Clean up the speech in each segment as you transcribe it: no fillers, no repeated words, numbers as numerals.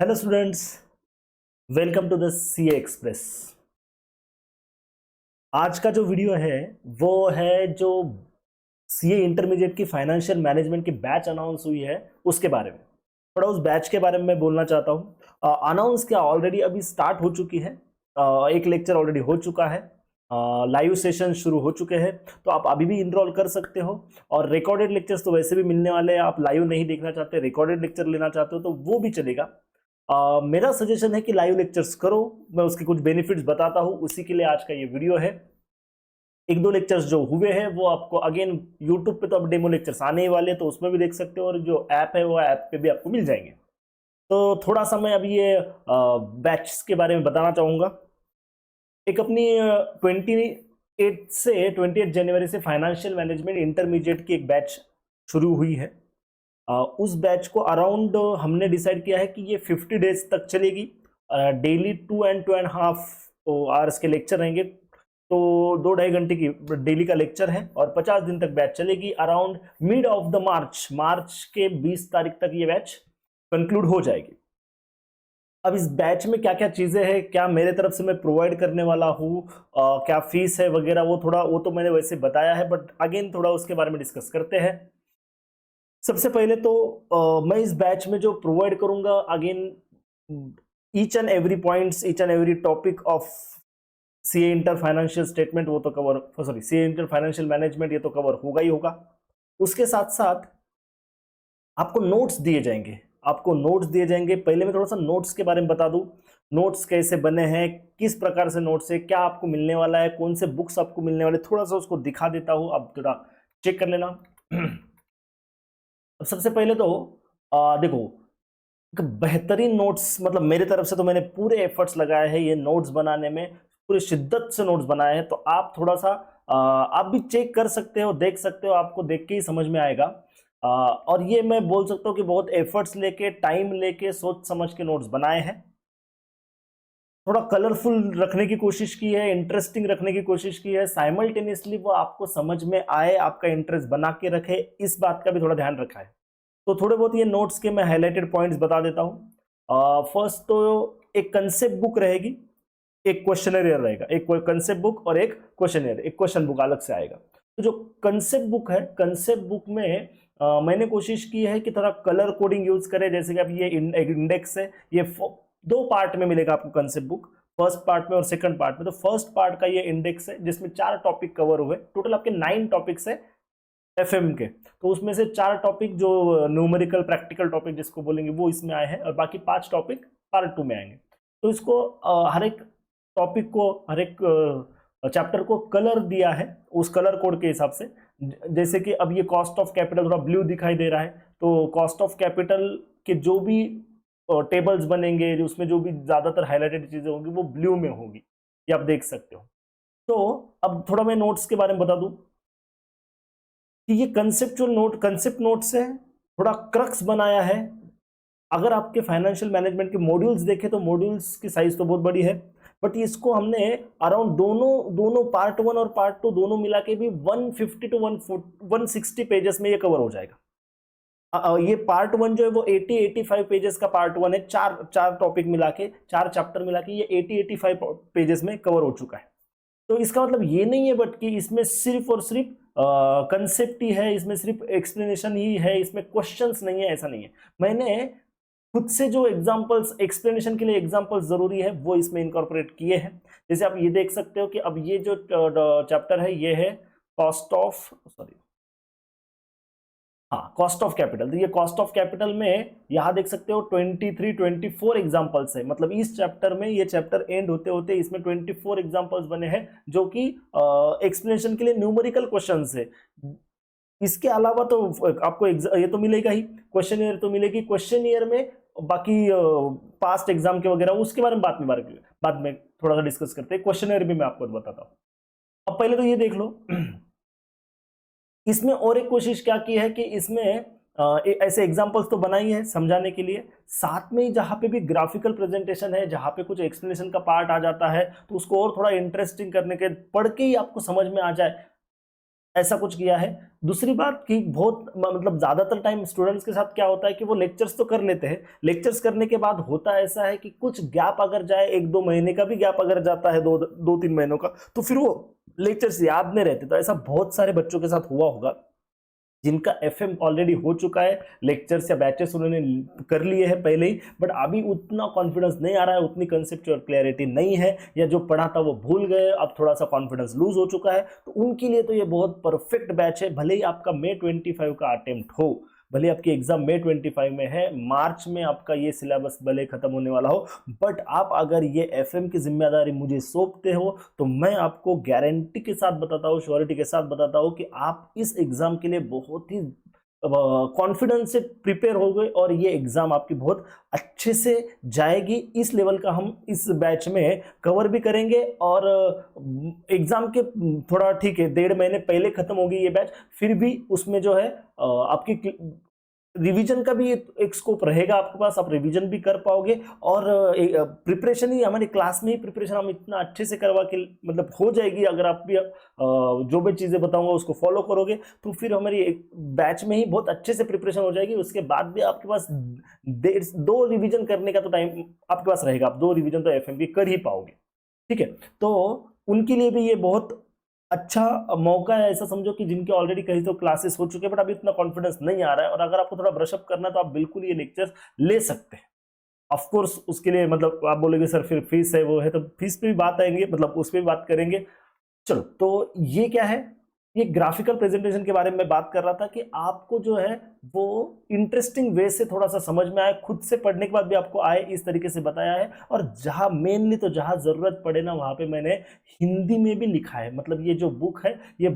Hello students, welcome to the CA express. आज का जो वीडियो है वो है जो सीए इंटरमीडिएट की फाइनेंशियल मैनेजमेंट की बैच अनाउंस हुई है उसके बारे में। थोड़ा उस बैच के बारे में मैं बोलना चाहता हूँ। अनाउंस क्या ऑलरेडी अभी स्टार्ट हो चुकी है। एक लेक्चर ऑलरेडी हो चुका है, लाइव सेशन शुरू हो चुके हैं, तो आप अभी भी इनरोल कर सकते हो। और रिकॉर्डेड लेक्चर्स तो वैसे भी मिलने वाले हैं। आप लाइव नहीं देखना चाहते, रिकॉर्डेड लेक्चर लेना चाहते हो तो वो भी चलेगा। मेरा सजेशन है कि लाइव लेक्चर्स करो। मैं उसके कुछ बेनिफिट्स बताता हूँ, उसी के लिए आज का ये वीडियो है। एक दो लेक्चर्स जो हुए हैं वो आपको अगेन यूट्यूब पे तो अब डेमो लेक्चर्स आने ही वाले हैं, तो उसमें भी देख सकते हो, और जो ऐप है वो ऐप पे भी आपको मिल जाएंगे। तो थोड़ा सा मैं अभी ये बैच के बारे में बताना चाहूँगा। एक अपनी 28 जनवरी से फाइनेंशियल मैनेजमेंट इंटरमीडिएट की एक बैच शुरू हुई है। उस बैच को अराउंड हमने डिसाइड किया है कि ये 50 डेज तक चलेगी। डेली 2 and 2.5 आवर्स के लेक्चर रहेंगे, तो 2-2.5 घंटे की डेली का लेक्चर है और 50 दिन तक बैच चलेगी। अराउंड मिड ऑफ द मार्च के 20 तारीख तक ये बैच कंक्लूड हो जाएगी। अब इस बैच में क्या क्या चीजें हैं, क्या मेरे तरफ से मैं प्रोवाइड करने वाला हूँ, क्या फीस है वगैरह, वो तो मैंने वैसे बताया है, बट अगेन थोड़ा उसके बारे में डिस्कस करते हैं। सबसे पहले तो मैं इस बैच में जो प्रोवाइड करूंगा, again each and every points, each and every topic of CA inter financial statement वो तो cover, sorry CA inter financial management, ये तो कवर होगा ही होगा। उसके साथ साथ आपको नोट्स दिए जाएंगे। पहले मैं थोड़ा सा नोट्स के बारे में बता दूं। नोट्स कैसे बने हैं, किस प्रकार से नोट्स है, क्या आपको मिलने वाला है, कौन से बुक्स आपको मिलने वाले, थोड़ा सा उसको दिखा देता हूं, आप थोड़ा चेक कर लेना। सबसे पहले तो देखो, बेहतरीन नोट्स, मतलब मेरे तरफ से तो मैंने पूरे एफर्ट्स लगाए हैं ये नोट्स बनाने में, पूरी शिद्दत से नोट्स बनाए हैं। तो आप थोड़ा सा आप भी चेक कर सकते हो, देख सकते हो, आपको देख के ही समझ में आएगा। और ये मैं बोल सकता हूँ कि बहुत एफर्ट्स लेके, टाइम लेके, सोच समझ के नोट्स बनाए हैं। थोड़ा कलरफुल रखने की कोशिश की है, इंटरेस्टिंग रखने की कोशिश की है, साइमल्टेनियसली वो आपको समझ में आए, आपका इंटरेस्ट बना के रखे, इस बात का भी थोड़ा ध्यान रखा है। तो थोड़े बहुत ये नोट्स के मैं हाईलाइटेड पॉइंट्स बता देता हूँ। फर्स्ट तो एक कंसेप्ट बुक रहेगी, एक क्वेश्चनर रहेगा, एक कंसेप्ट बुक और एक क्वेश्चनर, एक क्वेश्चन बुक अलग से आएगा। तो जो कंसेप्ट बुक है, कंसेप्ट बुक में मैंने कोशिश की है कि थोड़ा कलर कोडिंग यूज करें। जैसे कि अब ये इंडेक्स है, ये दो पार्ट में मिलेगा आपको कंसेप्ट बुक, फर्स्ट पार्ट में और सेकंड पार्ट में। तो फर्स्ट पार्ट का ये इंडेक्स है जिसमें 4 टॉपिक कवर हुए, टोटल आपके 9 टॉपिक्स है एफएम के। तो उसमें से 4 टॉपिक जो न्यूमेरिकल प्रैक्टिकल टॉपिक जिसको बोलेंगे वो इसमें आए हैं, और बाकी 5 टॉपिक पार्ट 2 में आएंगे। तो इसको हर एक टॉपिक को, हर एक चैप्टर को कलर दिया है उस कलर कोड के हिसाब से। जैसे कि अब ये कॉस्ट ऑफ कैपिटल थोड़ा ब्लू दिखाई दे रहा है, तो कॉस्ट ऑफ कैपिटल के जो भी टेबल्स बनेंगे, उसमें जो भी ज्यादातर हाईलाइटेड चीजें होंगी वो ब्लू में होगी, ये आप देख सकते हो। तो अब थोड़ा मैं नोट्स के बारे में बता दूं कि ये कंसेप्ट नोट से थोड़ा क्रक्स बनाया है। अगर आपके फाइनेंशियल मैनेजमेंट के मॉड्यूल्स देखें तो मॉड्यूल्स की साइज तो बहुत बड़ी है, बट इसको हमने अराउंड दोनों पार्ट 1 और पार्ट 2 दोनों मिला के भी 150 टू 160 पेजेस में ये कवर हो जाएगा। ये पार्ट 1 जो है वो 80-85 पेजेस का पार्ट 1 है। चार टॉपिक मिला के, 4 चैप्टर मिला के ये 80-85 पेजेस में कवर हो चुका है। तो इसका मतलब ये नहीं है बट कि इसमें सिर्फ और सिर्फ कंसेप्ट ही है, इसमें सिर्फ एक्सप्लेनेशन ही है, इसमें क्वेश्चंस नहीं है, ऐसा नहीं है। मैंने खुद से जो एग्जांपल्स, एक्सप्लेनेशन के लिए एग्जांपल्स जरूरी है वो इसमें इनकॉर्पोरेट किए हैं। जैसे आप ये देख सकते हो कि अब ये जो चैप्टर है ये है कॉस्ट ऑफ कैपिटल। तो ये कॉस्ट ऑफ कैपिटल में यहां देख सकते हो 23-24 एग्जांपल्स है। मतलब इस चैप्टर में, ये चैप्टर एंड होते होते इसमें 24 एग्जांपल्स बने हैं जो कि एक्सप्लेनेशन के लिए न्यूमेरिकल क्वेश्चंस है। इसके अलावा तो आपको ये तो मिलेगा ही, क्वेश्चन ईयर तो मिलेगी। क्वेश्चन ईयर में बाकी पास्ट एग्जाम के वगैरह उसके बारे में बाद में थोड़ा सा डिस्कस करते हैं। क्वेश्चन ईयर भी मैं आपको बताता हूँ। अब पहले तो ये देख लो, इसमें और एक कोशिश क्या की है कि इसमें ऐसे एग्जांपल्स तो बनाई है समझाने के लिए, साथ में ही जहां पे भी ग्राफिकल प्रेजेंटेशन है, जहां पे कुछ एक्सप्लेनेशन का पार्ट आ जाता है, तो उसको और थोड़ा इंटरेस्टिंग करने के, पढ़ के ही आपको समझ में आ जाए, ऐसा कुछ किया है। दूसरी बात कि बहुत मतलब ज़्यादातर टाइम स्टूडेंट्स के साथ क्या होता है कि वो लेक्चर्स तो कर लेते हैं, लेक्चर्स करने के बाद होता ऐसा है कि कुछ गैप अगर जाए, 1-2 महीने का भी गैप अगर जाता है, 2-3 महीनों का, तो फिर वो लेक्चर्स याद नहीं रहते। तो ऐसा बहुत सारे बच्चों के साथ हुआ होगा जिनका एफएम ऑलरेडी हो चुका है, लेक्चर्स या बैचेस उन्होंने कर लिए हैं पहले ही, बट अभी उतना कॉन्फिडेंस नहीं आ रहा है, उतनी कंसेप्चुअल क्लैरिटी नहीं है, या जो पढ़ा था वो भूल गए, अब थोड़ा सा कॉन्फिडेंस लूज हो चुका है, तो उनके लिए तो ये बहुत परफेक्ट बैच है। भले ही आपका May 25 का अटेम्प्ट हो, भले आपकी एग्जाम May 25 में है, मार्च में आपका ये सिलेबस भले खत्म होने वाला हो, बट आप अगर ये एफएम की जिम्मेदारी मुझे सौंपते हो तो मैं आपको गारंटी के साथ बताता हूँ, श्योरिटी के साथ बताता हूँ कि आप इस एग्जाम के लिए बहुत ही कॉन्फिडेंस से प्रिपेयर हो गए और ये एग्जाम आपकी बहुत अच्छे से जाएगी। इस लेवल का हम इस बैच में कवर भी करेंगे, और एग्जाम के थोड़ा ठीक है 1.5 महीने पहले खत्म होगी ये बैच, फिर भी उसमें जो है आपकी रिवीजन का भी एक स्कोप रहेगा आपके पास, आप रिवीजन भी कर पाओगे, और प्रिपरेशन ही हमारी क्लास में ही प्रिपरेशन हम इतना अच्छे से करवा के मतलब हो जाएगी। अगर आप भी जो भी चीज़ें बताऊंगा उसको फॉलो करोगे तो फिर हमारी एक बैच में ही बहुत अच्छे से प्रिपरेशन हो जाएगी। उसके बाद भी आपके पास 2 रिवीजन करने का तो टाइम आपके पास रहेगा, आप 2 रिवीजन तो एफएम की कर ही पाओगे, ठीक है। तो उनके लिए भी ये बहुत अच्छा मौका है, ऐसा समझो कि जिनके ऑलरेडी कहीं तो क्लासेस हो चुके हैं बट अभी इतना कॉन्फिडेंस नहीं आ रहा है, और अगर आपको थोड़ा ब्रशअप करना है तो आप बिल्कुल ये लेक्चर्स ले सकते हैं। ऑफ कोर्स उसके लिए मतलब आप बोलोगे सर फिर फीस है वो है, तो फीस पे भी बात आएंगे, मतलब उस पर भी बात करेंगे। चलो, तो ये क्या है, ये ग्राफिकल प्रेजेंटेशन के बारे में मैं बात कर रहा था कि आपको जो है वो इंटरेस्टिंग वे से थोड़ा सा समझ में आए, खुद से पढ़ने के बाद भी आपको आए, इस तरीके से बताया है। और जहां मेनली तो जहां जरूरत पड़े ना वहां पे मैंने हिंदी में भी लिखा है। मतलब ये जो बुक है, ये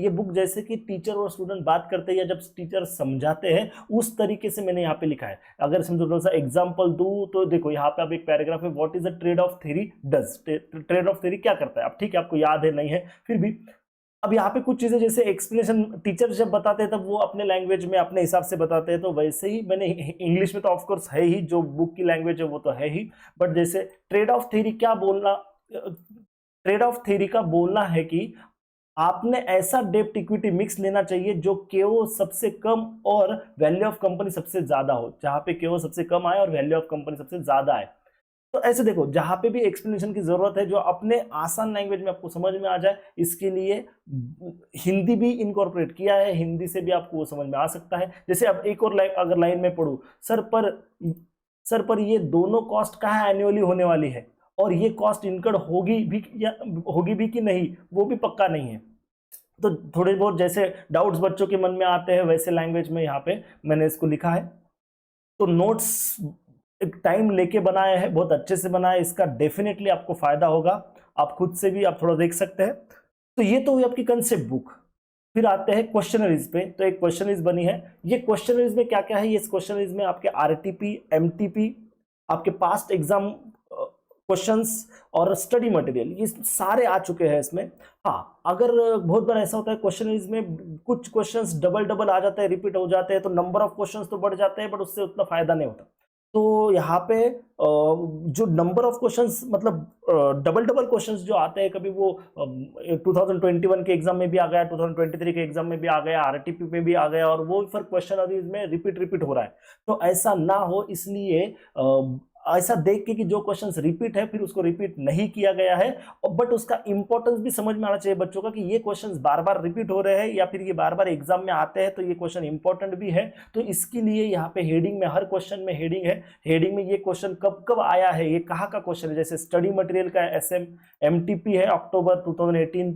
बुक जैसे कि टीचर और स्टूडेंट बात करते हैं या जब टीचर समझाते हैं उस तरीके से मैंने यहाँ पे लिखा है। अगर समझो थोड़ा सा एग्जाम्पल दूं तो देखो यहाँ पे अब एक पैराग्राफ है, what is the trade off theory does, trade off theory क्या करता है। अब ठीक है आपको याद है नहीं है फिर भी, अब यहाँ पे कुछ चीजें जैसे एक्सप्लेनेशन टीचर जब बताते हैं तब वो अपने लैंग्वेज में अपने हिसाब से बताते हैं, तो वैसे ही मैंने इंग्लिश में तो ऑफ कोर्स है ही, जो बुक की लैंग्वेज है वो तो है ही, बट जैसे ट्रेड ऑफ थ्योरी क्या बोलना, ट्रेड ऑफ थ्योरी का बोलना है कि आपने ऐसा डेब्ट इक्विटी मिक्स लेना चाहिए जो केओ सबसे कम और वैल्यू ऑफ कंपनी सबसे ज्यादा हो, जहां पे केओ सबसे कम आए और वैल्यू ऑफ कंपनी सबसे ज्यादा आए। तो ऐसे देखो जहां पे भी एक्सप्लेनेशन की जरूरत है जो अपने आसान लैंग्वेज में आपको समझ में आ जाए, इसके लिए हिंदी भी इनकॉर्पोरेट किया है, हिंदी से भी आपको वो समझ में आ सकता है। जैसे अब एक और अगर लाइन में पढ़ू, सर पर ये दोनों कॉस्ट कहाँ एनुअली होने वाली है, और ये कॉस्ट इनकर्ड होगी भी कि नहीं वो भी पक्का नहीं है। तो थोड़े बहुत जैसे डाउट्स बच्चों के मन में आते हैं वैसे लैंग्वेज में यहाँ पे मैंने इसको लिखा है। तो नोट्स एक टाइम लेके बनाया है, बहुत अच्छे से बनाया है, इसका डेफिनेटली आपको फायदा होगा, आप खुद से भी आप थोड़ा देख सकते हैं। तो ये तो हुई आपकी कंसेप्ट बुक। फिर आते हैं क्वेश्चनरीज पे। तो एक क्वेश्चनरीज बनी है, ये क्वेश्चनरीज में क्या क्या है, ये क्वेश्चनरीज में आपके आरटीपी, एमटीपी, आपके पास्ट एग्जाम क्वेश्चंस और स्टडी मटेरियल ये सारे आ चुके हैं इसमें। हाँ, अगर बहुत बार ऐसा होता है क्वेश्चनरीज में कुछ क्वेश्चंस डबल डबल आ जाते हैं, रिपीट हो जाते हैं, तो नंबर ऑफ क्वेश्चंस तो बढ़ जाते हैं बट उससे उतना फायदा नहीं होता। तो यहाँ पे जो नंबर ऑफ क्वेश्चंस मतलब डबल डबल क्वेश्चंस जो आते हैं, कभी वो 2021 के एग्जाम में भी आ गया, 2023 के एग्जाम में भी आ गया, आरटीपी में भी आ गया, और वो फिर क्वेश्चन अभी इसमें रिपीट हो रहा है। तो ऐसा ना हो इसलिए ऐसा देख के कि जो क्वेश्चंस रिपीट है फिर उसको रिपीट नहीं किया गया है, बट उसका इंपॉर्टेंस भी समझ में आना चाहिए बच्चों का कि ये क्वेश्चंस बार बार रिपीट हो रहे हैं या फिर ये बार बार एग्जाम में आते हैं, तो ये क्वेश्चन इंपॉर्टेंट भी है। तो इसके लिए यहाँ पे हेडिंग में, हर क्वेश्चन में हेडिंग है, हेडिंग में ये क्वेश्चन कब कब आया है, ये कहाँ का क्वेश्चन है। जैसे स्टडी मटेरियल का एमटीपी है अक्टूबर 2018,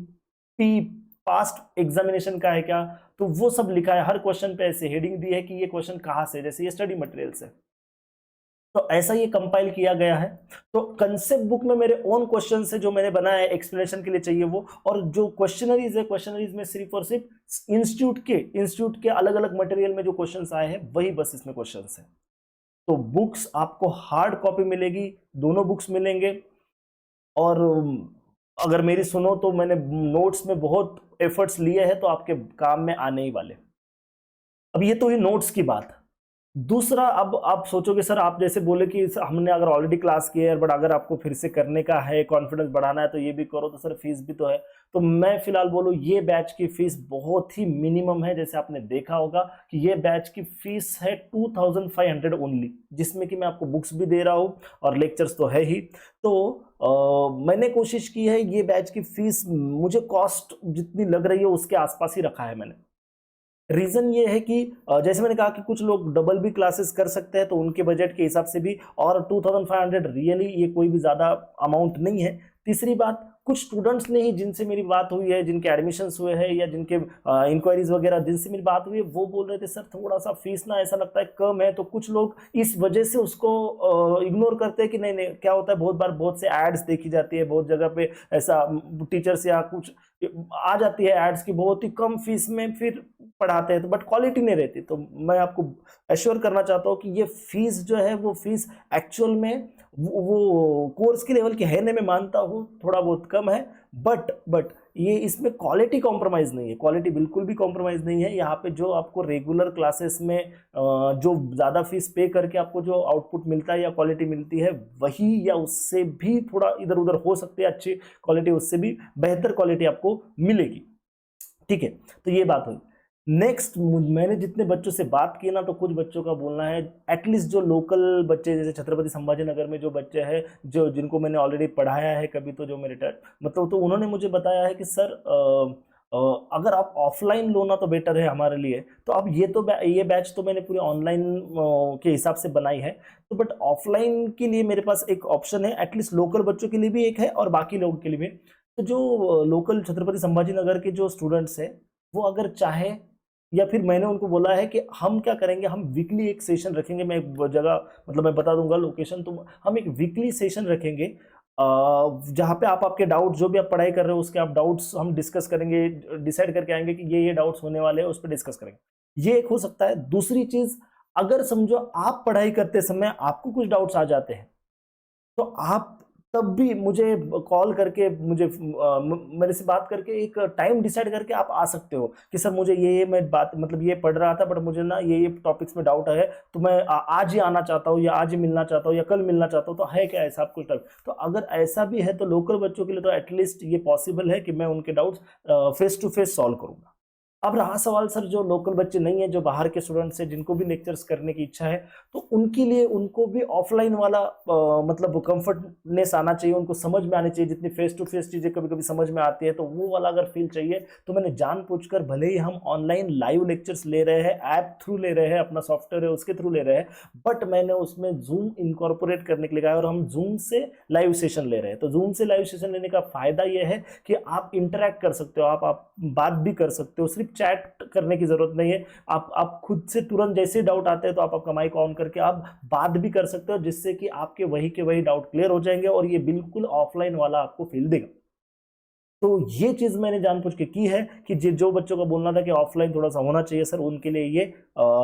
पी पास्ट एग्जामिनेशन का है क्या, तो वो सब लिखा है, हर क्वेश्चन पे ऐसे हेडिंग दी है कि ये क्वेश्चन कहाँ से, जैसे ये स्टडी मटेरियल से। तो ऐसा ये कंपाइल किया गया है। तो कंसेप्ट बुक में मेरे ओन क्वेश्चन से जो मैंने बनाया है एक्सप्लेनेशन के लिए चाहिए वो, और जो क्वेश्चनरीज है, क्वेश्चनरीज में सिर्फ और सिर्फ इंस्टीट्यूट के अलग अलग मटेरियल में जो क्वेश्चंस आए हैं वही बस इसमें क्वेश्चंस है। तो बुक्स आपको हार्ड कॉपी मिलेगी, दोनों बुक्स मिलेंगे। और अगर मेरी सुनो तो मैंने नोट्स में बहुत एफर्ट्स लिए हैं, तो आपके काम में आने ही वाले। अब ये तो हुई नोट्स की बात। दूसरा, अब आप सोचोगे सर, आप जैसे बोले कि हमने अगर ऑलरेडी क्लास किया है बट अगर आपको फिर से करने का है, कॉन्फिडेंस बढ़ाना है तो ये भी करो, तो सर फीस भी तो है। तो मैं फिलहाल बोलूँ, ये बैच की फीस बहुत ही मिनिमम है। जैसे आपने देखा होगा कि ये बैच की फीस है 2500 ओनली, जिसमें कि मैं आपको बुक्स भी दे रहा हूँ और लेक्चर्स तो है ही। तो मैंने कोशिश की है ये बैच की फीस, मुझे कॉस्ट जितनी लग रही है उसके आसपास ही रखा है मैंने। रीजन ये है कि जैसे मैंने कहा कि कुछ लोग डबल भी क्लासेस कर सकते हैं, तो उनके बजट के हिसाब से भी, और 2500 रियली ये कोई भी ज्यादा अमाउंट नहीं है। तीसरी बात, कुछ स्टूडेंट्स ने ही जिनसे मेरी बात हुई है, जिनके एडमिशन्स हुए हैं या जिनके इंक्वायरीज वगैरह जिनसे मेरी बात हुई है, वो बोल रहे थे सर थोड़ा सा फीस ना ऐसा लगता है कम है। तो कुछ लोग इस वजह से उसको इग्नोर करते हैं कि नहीं नहीं, क्या होता है बहुत बार बहुत से एड्स देखी जाती है बहुत जगह पे, ऐसा टीचर्स या कुछ आ जाती है एड्स की बहुत ही कम फीस में फिर पढ़ाते हैं, तो बट क्वालिटी नहीं रहती। तो मैं आपको एश्योर करना चाहता हूँ कि ये फीस जो है वो फीस एक्चुअल में वो कोर्स के लेवल की है नहीं, मैं मानता हूँ थोड़ा बहुत कम है, बट ये इसमें क्वालिटी कॉम्प्रोमाइज नहीं है, क्वालिटी बिल्कुल भी कॉम्प्रोमाइज नहीं है। यहाँ पे जो आपको रेगुलर क्लासेस में जो ज़्यादा फीस पे करके आपको जो आउटपुट मिलता है या क्वालिटी मिलती है, वही या उससे भी थोड़ा इधर उधर हो सकती है, अच्छी क्वालिटी उससे भी बेहतर क्वालिटी आपको मिलेगी। ठीक है, तो ये बात हुई। नेक्स्ट, मैंने जितने बच्चों से बात की ना, तो कुछ बच्चों का बोलना है, एटलीस्ट जो लोकल बच्चे जैसे छत्रपति संभाजी नगर में जो बच्चे हैं, जो जिनको मैंने ऑलरेडी पढ़ाया है कभी, तो जो मेरे मतलब तो उन्होंने मुझे बताया है कि सर अगर आप ऑफलाइन लो ना तो बेटर है हमारे लिए। तो अब ये बैच तो मैंने पूरी ऑनलाइन के हिसाब से बनाई है, तो बट ऑफलाइन के लिए मेरे पास एक ऑप्शन है, एटलीस्ट लोकल बच्चों के लिए भी एक है और बाकी लोगों के लिए भी। तो जो लोकल छत्रपति संभाजी नगर के जो स्टूडेंट्स हैं, वो अगर चाहे, या फिर मैंने उनको बोला है कि हम क्या करेंगे, हम वीकली एक सेशन रखेंगे। मैं एक जगह मतलब मैं बता दूंगा लोकेशन, तो हम एक वीकली सेशन रखेंगे जहाँ पे आप आपके डाउट्स, जो भी आप पढ़ाई कर रहे हो उसके आप डाउट्स हम डिस्कस करेंगे, डिसाइड करके आएंगे कि ये डाउट्स होने वाले हैं, उस पर डिस्कस करेंगे। ये एक हो सकता है। दूसरी चीज, अगर समझो आप पढ़ाई करते समय आपको कुछ डाउट्स आ जाते हैं, तो आप तब भी मुझे कॉल करके, मेरे से बात करके एक टाइम डिसाइड करके आप आ सकते हो कि सर मुझे ये मैं बात मतलब ये पढ़ रहा था बट मुझे ना ये टॉपिक्स में डाउट है, तो मैं आज ही आना चाहता हूँ या आज ही मिलना चाहता हूँ या कल मिलना चाहता हूँ, तो है क्या ऐसा आपको टाइम? तो अगर ऐसा भी है तो लोकल बच्चों के लिए तो एटलीस्ट ये पॉसिबल है कि मैं उनके doubts face to face solve करूंगा। अब रहा सवाल सर, जो लोकल बच्चे नहीं है, जो बाहर के स्टूडेंट्स हैं, जिनको भी लेक्चर्स करने की इच्छा है, तो उनके लिए उनको भी ऑफलाइन वाला मतलब कंफर्टनेस आना चाहिए, उनको समझ में आनी चाहिए। जितनी फेस टू फेस चीजें कभी कभी समझ में आती है, तो वो वाला अगर फील चाहिए, तो मैंने जानबूझकर, भले ही हम ऑनलाइन लाइव लेक्चर्स ले रहे हैं, ऐप थ्रू ले रहे हैं, अपना सॉफ्टवेयर है उसके थ्रू ले रहे हैं, बट मैंने उसमें जूम इनकॉर्पोरेट करने के लिए कहा, और हम जूम से लाइव सेशन ले रहे हैं। तो जूम से लाइव सेशन लेने का फायदा यह है कि आप इंटरेक्ट कर सकते हो, आप बात भी कर सकते हो, सिर्फ चैट करने की जरूरत नहीं है। आप खुद से तुरंत जैसे डाउट आते हैं तो आप आपका माइक ऑन करके आप बात भी कर सकते हो, जिससे कि आपके वही के वही डाउट क्लियर हो जाएंगे और ये बिल्कुल ऑफलाइन वाला आपको फील देगा। तो ये चीज मैंने जानबूझ के की है कि जो बच्चों का बोलना था कि ऑफलाइन थोड़ा सा होना चाहिए सर, उनके लिए ये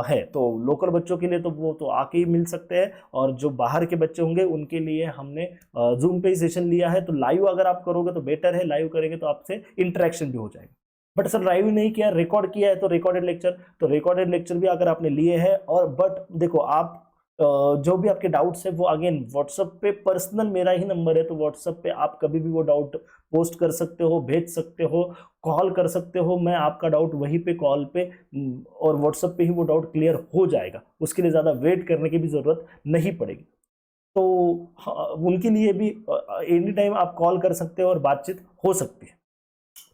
है। तो लोकल बच्चों के लिए तो वो तो आके ही मिल सकते हैं, और जो बाहर के बच्चे होंगे उनके लिए हमने जूम पे ही सेशन लिया है। तो लाइव अगर आप करोगे तो बेटर है, लाइव करेंगे तो आपसे इंटरेक्शन भी हो जाएगा। बट सर लाइव नहीं किया, रिकॉर्ड किया है, तो रिकॉर्डेड लेक्चर, तो रिकॉर्डेड लेक्चर भी अगर आपने लिए हैं, और बट देखो आप जो भी आपके डाउट्स है वो अगेन व्हाट्सएप पे, पर्सनल मेरा ही नंबर है, तो व्हाट्सएप पे आप कभी भी वो डाउट पोस्ट कर सकते हो, भेज सकते हो, कॉल कर सकते हो। मैं आपका डाउट वहीं पे कॉल पे और व्हाट्सएप पे ही वो डाउट क्लियर हो जाएगा, उसके लिए ज़्यादा वेट करने की भी ज़रूरत नहीं पड़ेगी। तो उनके लिए भी एनी टाइम आप कॉल कर सकते हो और बातचीत हो सकती है।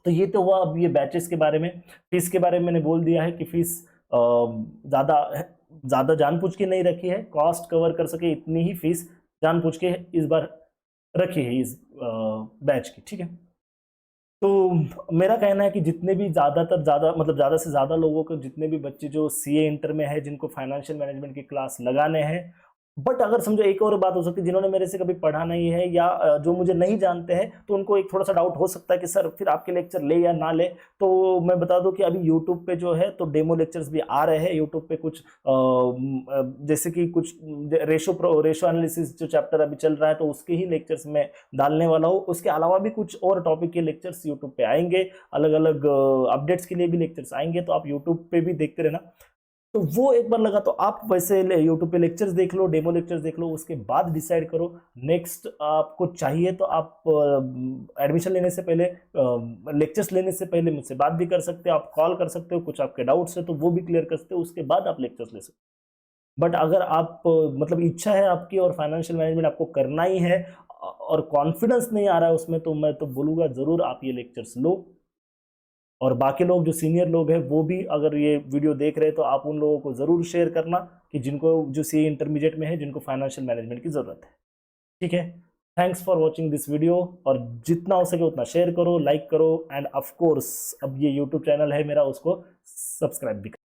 तो ये तो हुआ अब ये बैचेस के बारे में। फीस के बारे में मैंने बोल दिया है कि फीस ज़्यादा ज़्यादा जानबूझ के नहीं रखी है, कॉस्ट कवर कर सके इतनी ही फीस जानबूझ के इस बार रखी है इस बैच की। ठीक है, तो मेरा कहना है कि जितने भी ज़्यादा मतलब ज़्यादा से ज़्यादा लोगों को, जितने भी बच्चे जो सीए इंटर में है, जिनको फाइनेंशियल मैनेजमेंट की क्लास लगाने हैं, बट अगर समझो एक और बात हो सकती है, जिन्होंने मेरे से कभी पढ़ा नहीं है या जो मुझे नहीं जानते हैं, तो उनको एक थोड़ा सा डाउट हो सकता है कि सर फिर आपके लेक्चर ले या ना ले। तो मैं बता दूं कि अभी यूट्यूब पे जो है तो डेमो लेक्चर्स भी आ रहे हैं यूट्यूब पे, कुछ जैसे कि कुछ रेशो एनालिसिस जो चैप्टर अभी चल रहा है, तो उसके ही लेक्चर्स में डालने वाला हूँ। उसके अलावा भी कुछ और टॉपिक के लेक्चर्स यूट्यूब पे आएंगे, अलग अलग अपडेट्स के लिए भी लेक्चर्स आएंगे, तो आप यूट्यूब पे भी देखते रहना। तो वो एक बार लगा तो आप वैसे यूट्यूब पे लेक्चर्स देख लो, डेमो लेक्चर्स देख लो, उसके बाद डिसाइड करो। नेक्स्ट आपको चाहिए तो आप एडमिशन लेने से पहले, लेक्चर्स लेने से पहले मुझसे बात भी कर सकते हो, आप कॉल कर सकते हो, कुछ आपके डाउट्स है तो वो भी क्लियर कर सकते हो, उसके बाद आप लेक्चर्स ले सकते हो। बट अगर आप मतलब इच्छा है आपकी और फाइनेंशियल मैनेजमेंट आपको करना ही है और कॉन्फिडेंस नहीं आ रहा है उसमें, तो मैं तो बोलूँगा ज़रूर आप ये लेक्चर्स लो। और बाकी लोग जो सीनियर लोग हैं वो भी अगर ये वीडियो देख रहे हैं तो आप उन लोगों को ज़रूर शेयर करना कि जिनको जो सी इंटरमीडिएट में है, जिनको फाइनेंशियल मैनेजमेंट की ज़रूरत है। ठीक है, thanks for watching this video. और जितना हो सके उतना शेयर करो, लाइक करो, एंड ऑफ कोर्स अब ये यूट्यूब चैनल है मेरा, उसको सब्सक्राइब भी करो।